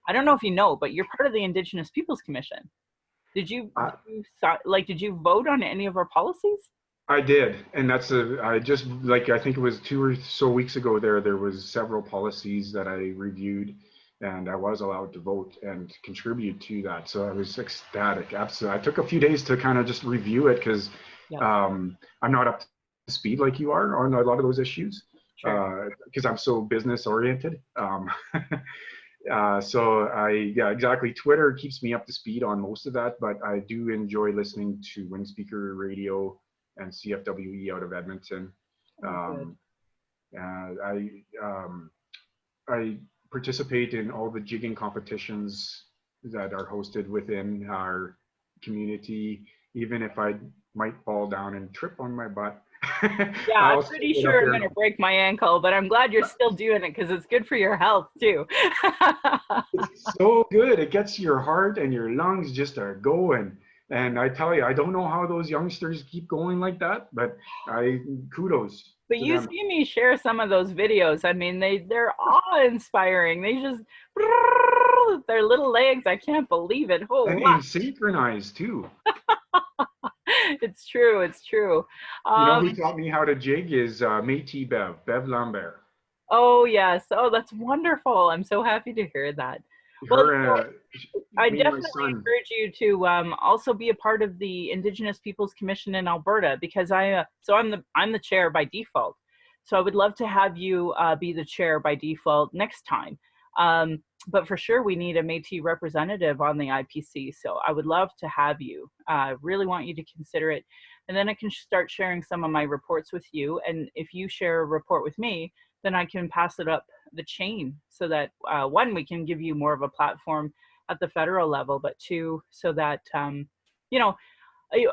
[SPEAKER 1] I don't know if you know, but you're part of the Indigenous Peoples Commission. Did you vote on any of our policies?
[SPEAKER 2] I did, and that's I just, like, I think it was 2 or so weeks ago there was several policies that I reviewed, and I was allowed to vote and contribute to that. So I was ecstatic. Absolutely. I took a few days to kind of just review it because I'm not up to speed like you are on a lot of those issues, because I'm so business oriented. Yeah, exactly. Twitter keeps me up to speed on most of that, but I do enjoy listening to Windspeaker Radio and CFWE out of Edmonton. I participate in all the jigging competitions that are hosted within our community, even if I might fall down and trip on my butt.
[SPEAKER 1] Yeah, I'm pretty sure I'm going to break my ankle, but I'm glad you're still doing it because it's good for your health too.
[SPEAKER 2] It's so good. It gets your heart and your lungs just are going. And I tell you, I don't know how those youngsters keep going like that, but kudos.
[SPEAKER 1] But you see me share some of those videos. I mean, they're awe-inspiring. They just, their little legs, I can't believe it. Oh,
[SPEAKER 2] and synchronized too.
[SPEAKER 1] It's true. It's true.
[SPEAKER 2] You know who taught me how to jig is Métis Bev Lambert.
[SPEAKER 1] Oh, yes. Oh, that's wonderful. I'm so happy to hear that. Well, I definitely encourage you to also be a part of the Indigenous Peoples Commission in Alberta, because I'm the chair by default. So I would love to have you be the chair by default next time. But for sure, we need a Métis representative on the IPC. So I would love to have you. I really want you to consider it. And then I can start sharing some of my reports with you. And if you share a report with me, then I can pass it up the chain so that one, we can give you more of a platform at the federal level, but two, so that, you know,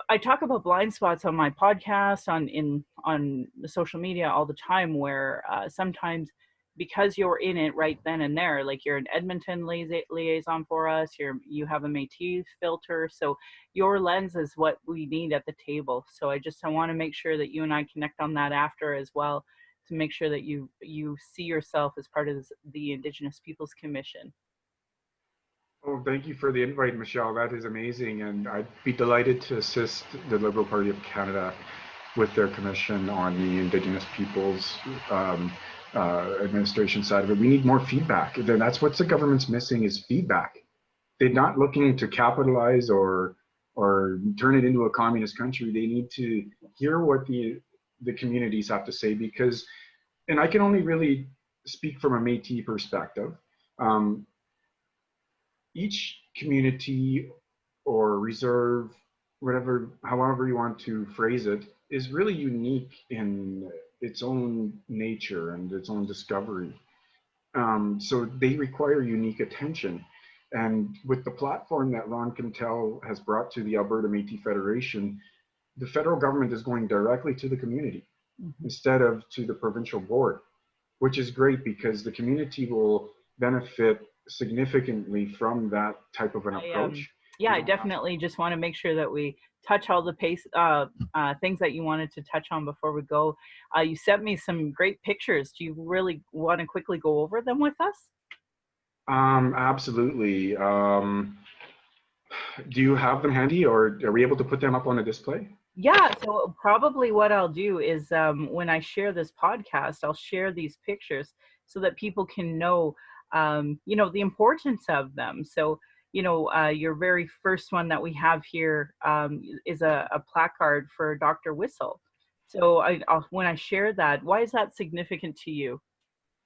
[SPEAKER 1] I talk about blind spots on my podcast, on the social media all the time, where sometimes because you're in it right then and there, like you're an Edmonton liaison for us, you have a Métis filter, so your lens is what we need at the table. So I want to make sure that you and I connect on that after as well, to make sure that you see yourself as part of the Indigenous Peoples Commission.
[SPEAKER 2] Oh, thank you for the invite, Michelle. That is amazing, and I'd be delighted to assist the Liberal Party of Canada with their commission on the Indigenous Peoples administration side of it. We need more feedback. That's what the government's missing, is feedback. They're not looking to capitalize or turn it into a communist country. They need to hear what the communities have to say, because, and I can only really speak from a Métis perspective, each community or reserve, however you want to phrase it, is really unique in its own nature and its own discovery. So they require unique attention. And with the platform that Ron Quintel has brought to the Alberta Métis Federation, the federal government is going directly to the community instead of to the provincial board, which is great because the community will benefit significantly from that type of an approach.
[SPEAKER 1] I definitely just want to make sure that we touch all the things that you wanted to touch on before we go. You sent me some great pictures. Do you really want to quickly go over them with us?
[SPEAKER 2] Absolutely. Do you have them handy, or are we able to put them up on a display?
[SPEAKER 1] Yeah, so probably what I'll do is when I share this podcast, I'll share these pictures so that people can know, the importance of them. So, your very first one that we have here is a placard for Dr. Whistle. So when I share that, why is that significant to you?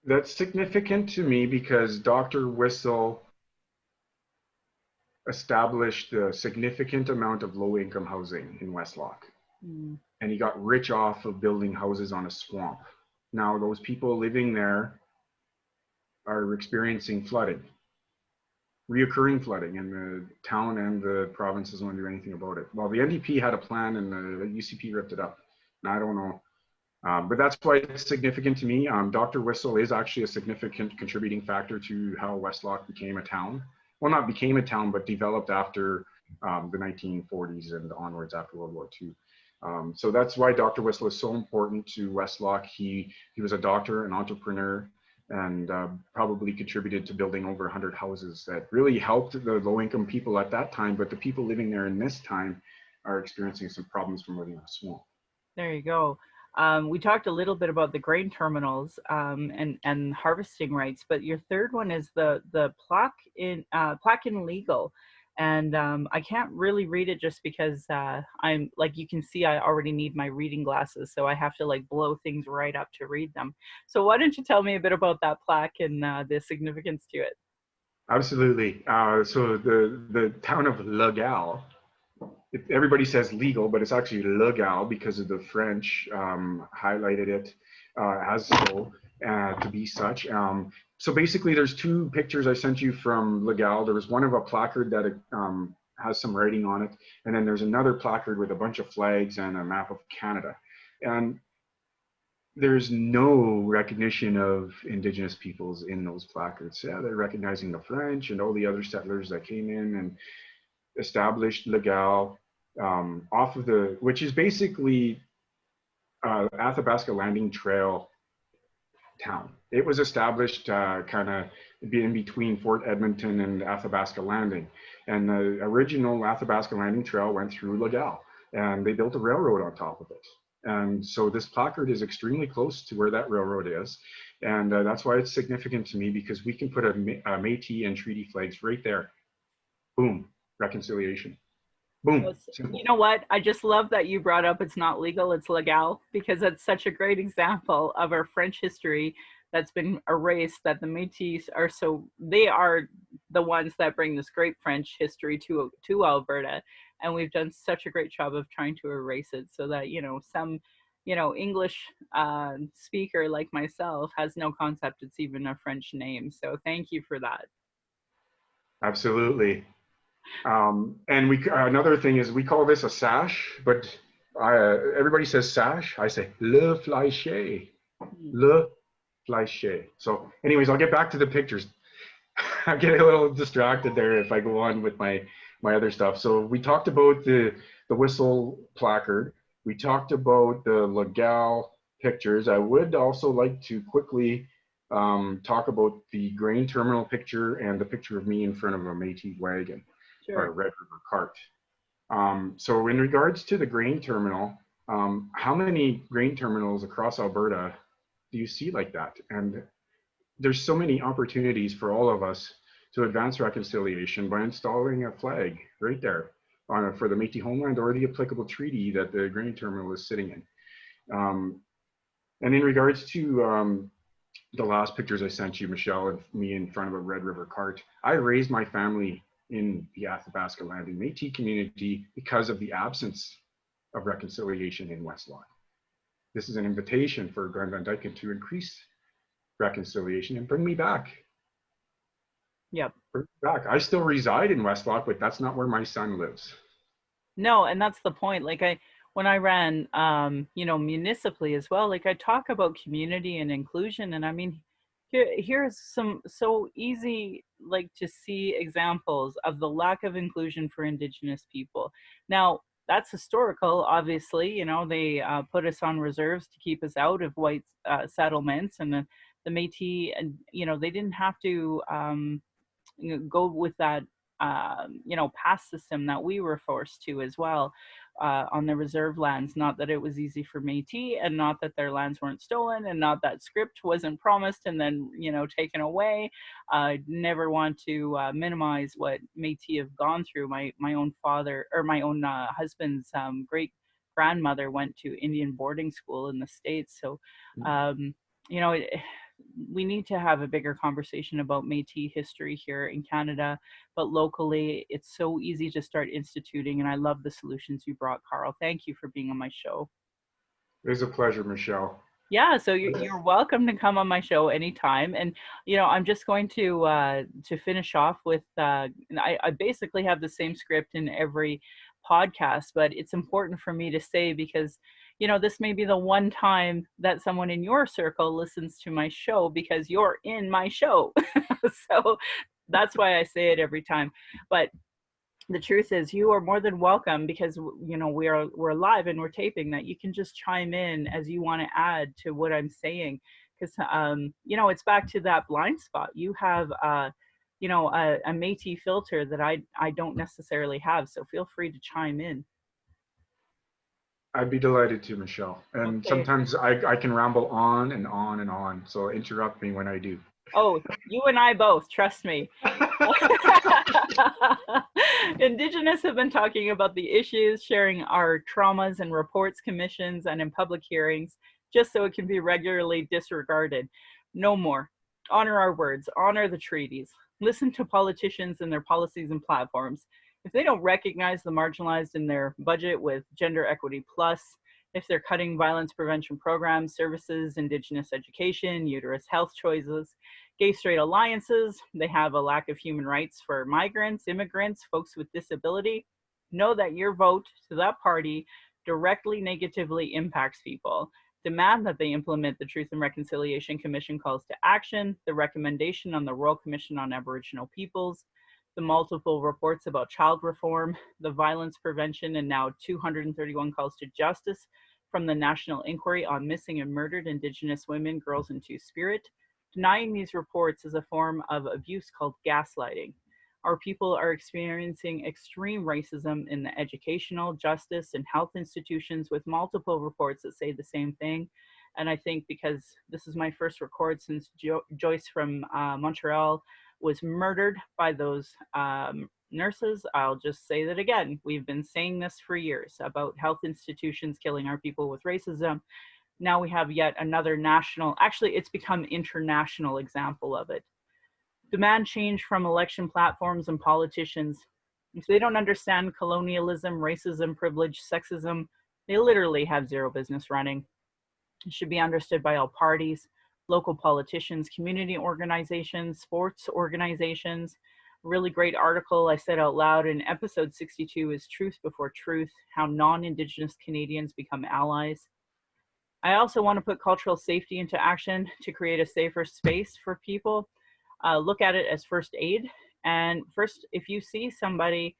[SPEAKER 2] That's significant to me because Dr. Whistle established a significant amount of low-income housing in Westlock. And he got rich off of building houses on a swamp. Now, those people living there are experiencing flooding, reoccurring flooding, and the town and the province doesn't want to do anything about it. Well, the NDP had a plan and the UCP ripped it up. And I don't know. But that's why it's significant to me. Dr. Whistle is actually a significant contributing factor to how Westlock became a town. Well, not became a town, but developed after the 1940s and onwards after World War II. So that's why Dr. Whistle is so important to Westlock. He was a doctor, an entrepreneur, and probably contributed to building over 100 houses that really helped the low-income people at that time. But the people living there in this time are experiencing some problems from living in a swamp.
[SPEAKER 1] There you go. We talked a little bit about the grain terminals and harvesting rights, but your third one is the plaque in legal, and I can't really read it just because I'm like you can see I already need my reading glasses, so I have to like blow things right up to read them. So why don't you tell me a bit about that plaque and the significance to it?
[SPEAKER 2] Absolutely. So the town of Legal, everybody says legal, but it's actually legal because of the French highlighted it as so to be such. So basically, there's two pictures I sent you from Legal. There was one of a placard that has some writing on it, and then there's another placard with a bunch of flags and a map of Canada. And there's no recognition of Indigenous peoples in those placards. Yeah, they're recognizing the French and all the other settlers that came in and established Legal off of which is basically Athabasca Landing Trail town. It was established kind of in between Fort Edmonton and Athabasca Landing. And the original Athabasca Landing Trail went through Legal, and they built a railroad on top of it. And so this placard is extremely close to where that railroad is. And that's why it's significant to me, because we can put a Métis and treaty flags right there. Boom, reconciliation. Boom.
[SPEAKER 1] You know what? I just love that you brought up it's not legal, it's legal, because it's such a great example of our French history that's been erased, that the Métis they are the ones that bring this great French history to Alberta. And we've done such a great job of trying to erase it so that, some, English speaker like myself has no concept it's even a French name. So thank you for that.
[SPEAKER 2] Absolutely. And another thing is we call this a sash, but everybody says sash. I say le fleché, le fleché. So anyways, I'll get back to the pictures. I get a little distracted there if I go on with my other stuff. So we talked about the whistle placard. We talked about the Legal pictures. I would also like to quickly talk about the grain terminal picture and the picture of me in front of a Métis wagon. Sure. Or a Red River cart. So in regards to the grain terminal, how many grain terminals across Alberta do you see like that? And there's so many opportunities for all of us to advance reconciliation by installing a flag right there for the Métis homeland or the applicable treaty that the grain terminal is sitting in. And in regards to the last pictures I sent you, Michelle, of me in front of a Red River cart, I raised my family in the Athabasca Landing Métis community because of the absence of reconciliation in Westlock. This is an invitation for Glen Van Dyken to increase reconciliation and bring me back.
[SPEAKER 1] Yep.
[SPEAKER 2] Bring me back. I still reside in Westlock, but that's not where my son lives.
[SPEAKER 1] No, and that's the point. Like when I ran, municipally as well, like I talk about community and inclusion, and I mean, here's some so easy like to see examples of the lack of inclusion for Indigenous people. Now that's historical, obviously. They put us on reserves to keep us out of white settlements, and the Métis, and they didn't have to go with that pass system that we were forced to as well on the reserve lands. Not that it was easy for Métis, and not that their lands weren't stolen, and not that script wasn't promised and then taken away. I never want to minimize what Métis have gone through. My own father, or my own husband's great grandmother went to Indian boarding school in the States. So we need to have a bigger conversation about Métis history here in Canada, but locally it's so easy to start instituting, and I love the solutions you brought, Carl. Thank you for being on my show.
[SPEAKER 2] It was a pleasure, Michelle.
[SPEAKER 1] Yeah, so you're welcome to come on my show anytime. And I'm just going to finish off with I basically have the same script in every podcast, but it's important for me to say because this may be the one time that someone in your circle listens to my show because you're in my show. So that's why I say it every time. But the truth is you are more than welcome because we're live and we're taping that. You can just chime in as you want to add to what I'm saying, because it's back to that blind spot. You have a Métis filter that I don't necessarily have, so feel free to chime in.
[SPEAKER 2] I'd be delighted to, Michelle. And
[SPEAKER 1] Okay.
[SPEAKER 2] sometimes I can ramble on and on and on, so interrupt me when I do.
[SPEAKER 1] Oh, you and I both, trust me. Indigenous have been talking about the issues, sharing our traumas and reports, commissions, and in public hearings, just so it can be regularly disregarded. No more. Honor our words, honor the treaties, listen to politicians and their policies and platforms. If they don't recognize the marginalized in their budget with Gender Equity Plus, if they're cutting violence prevention programs, services, Indigenous education, uterus health choices, gay straight alliances, they have a lack of human rights for migrants, immigrants, folks with disability, know that your vote to that party directly negatively impacts people. Demand that they implement the Truth and Reconciliation Commission calls to action, the recommendation on the Royal Commission on Aboriginal Peoples, the multiple reports about child reform, the violence prevention, and now 231 calls to justice from the National Inquiry on Missing and Murdered Indigenous Women, Girls, and Two-Spirit. Denying these reports is a form of abuse called gaslighting. Our people are experiencing extreme racism in the educational, justice, and health institutions with multiple reports that say the same thing. And I think because this is my first record since Joyce from Montreal was murdered by those nurses, I'll just say that again. We've been saying this for years about health institutions killing our people with racism. Now we have yet another national, actually it's become international example of it. Demand change from election platforms and politicians. If they don't understand colonialism, racism, privilege, sexism, they literally have zero business running. It should be understood by all parties, local politicians, community organizations, sports organizations. A really great article I said out loud in episode 62 is Truth Before Truth, How Non-Indigenous Canadians Become Allies. I also want to put cultural safety into action to create a safer space for people. Look at it as first aid. And first, if you see somebody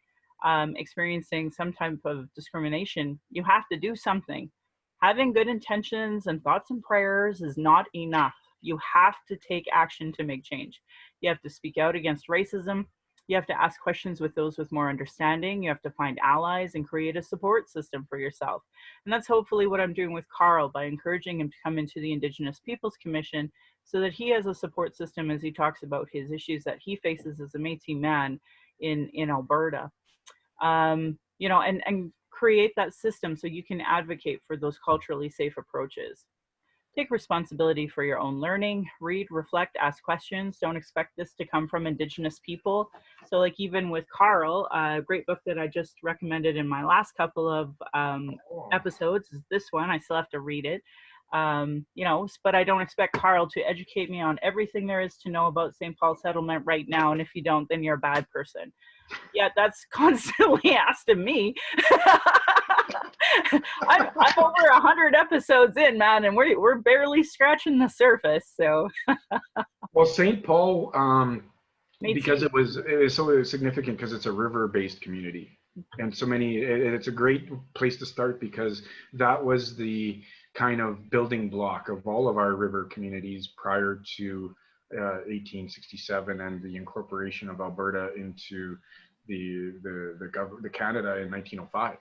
[SPEAKER 1] experiencing some type of discrimination, you have to do something. Having good intentions and thoughts and prayers is not enough. You have to take action to make change. You have to speak out against racism. You have to ask questions with those with more understanding. You have to find allies and create a support system for yourself. And that's hopefully what I'm doing with Carl by encouraging him to come into the Indigenous Peoples Commission so that he has a support system as he talks about his issues that he faces as a Métis man in Alberta. And create that system so you can advocate for those culturally safe approaches. Take responsibility for your own learning, read, reflect, ask questions. Don't expect this to come from Indigenous people. So like even with Carl, a great book that I just recommended in my last couple of episodes is this one. I still have to read it. But I don't expect Carl to educate me on everything there is to know about St. Paul settlement right now. And if you don't, then you're a bad person. Yeah, that's constantly asked of me. I'm over 100 episodes in, man, and we're barely scratching the surface. So,
[SPEAKER 2] well, St. Paul, because it was so significant because it's a river-based community, and so many. It's a great place to start because that was the kind of building block of all of our river communities prior to 1867 and the incorporation of Alberta into the Canada in 1905.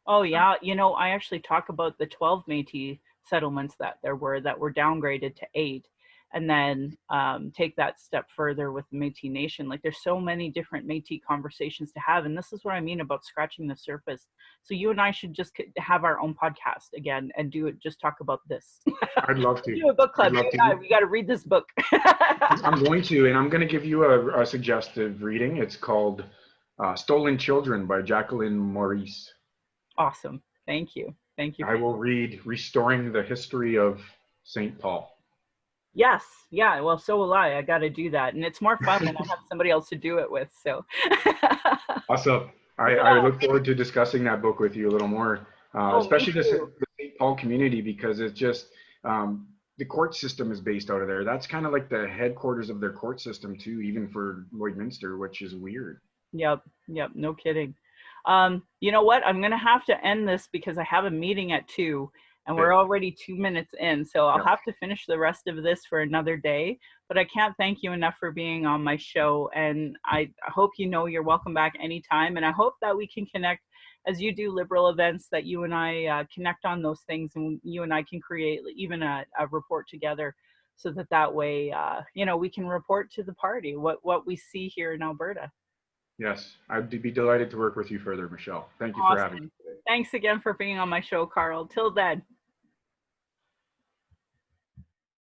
[SPEAKER 1] Oh yeah, I actually talk about the 12 Métis settlements that were downgraded to 8, and then take that step further with the Métis Nation. Like there's so many different Métis conversations to have, and this is what I mean about scratching the surface. So you and I should just have our own podcast again and just talk about this.
[SPEAKER 2] I'd love to.
[SPEAKER 1] Do a book club. We got to read this book.
[SPEAKER 2] I'm going to, and I'm going to give you a suggestive reading. It's called Stolen Children by Jacqueline Maurice.
[SPEAKER 1] Awesome. Thank you.
[SPEAKER 2] I will read Restoring the History of St. Paul.
[SPEAKER 1] Yes, yeah, well, so will I got to do that, and it's more fun when I have somebody else to do it with, so.
[SPEAKER 2] Awesome. I
[SPEAKER 1] Yeah.
[SPEAKER 2] look forward to discussing that book with you a little more,
[SPEAKER 1] Oh, me
[SPEAKER 2] especially
[SPEAKER 1] too.
[SPEAKER 2] the St. Paul community, because it's just the court system is based out of there. That's kind of like the headquarters of their court system too, even for Lloydminster, which is weird.
[SPEAKER 1] Yep, yep, no kidding. You know what? I'm gonna have to end this because I have a meeting at 2 and we're
[SPEAKER 2] Okay.
[SPEAKER 1] already 2 minutes in. So I'll
[SPEAKER 2] Yep.
[SPEAKER 1] have to finish the rest of this for another day. But I can't thank you enough for being on my show. And I hope you know you're welcome back anytime. And I hope that we can connect as you do liberal events, that you and I connect on those things, and you and I can create even a report together, so that way, you know, we can report to the party what we see here in Alberta.
[SPEAKER 2] Yes, I'd be delighted to work with you further, Michelle. Thank you for having me
[SPEAKER 1] Awesome.
[SPEAKER 2] today.
[SPEAKER 1] Thanks again for being on my show, Carl. Till then.